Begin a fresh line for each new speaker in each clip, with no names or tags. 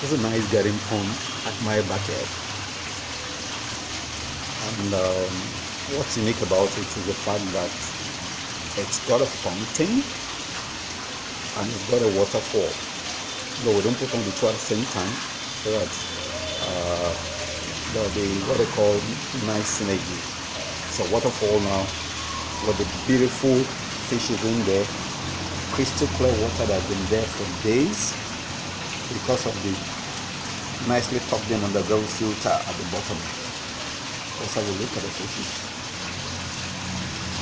It's a nice garden pond at my backyard. And what's unique about it is the fact that it's got a fountain and it's got a waterfall. Though we don't put on the two at the same time, so that there'll be what they call nice synergy. It's a waterfall now with the beautiful fishes in there, crystal clear water that has been there for days because of the nicely tucked in underground filter at the bottom. Let's have a look at the fishes.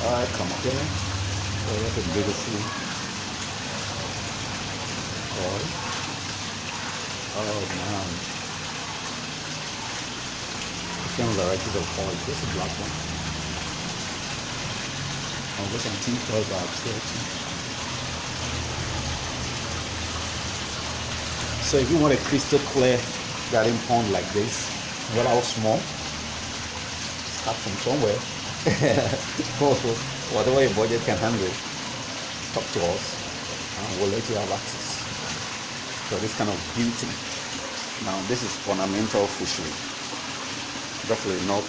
Alright, come up here. Oh, what a beautiful oil. Oh man. Different varieties of oil. This is a black one. I'll get some tea oil bags here too. So if you want a crystal clear garden pond like this, no matter how small, start from somewhere. Whatever your budget can handle, talk to us and we'll let you have access to this kind of beauty. Now this is ornamental fishery, definitely not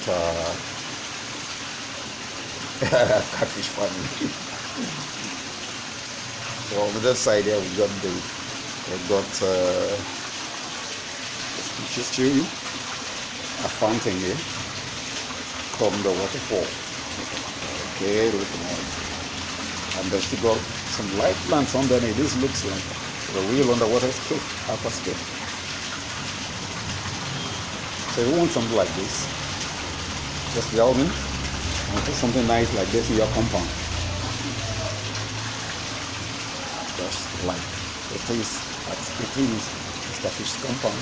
catfish farming. So on the side here we've got just show you a fountain here from the waterfall. Okay, look at that. And there's still got some live plants underneath. This looks like a real underwater scape, aquascape. So if you want something like this, just tell me and put something nice like this in your compound. Just like it is at MrFish's compound.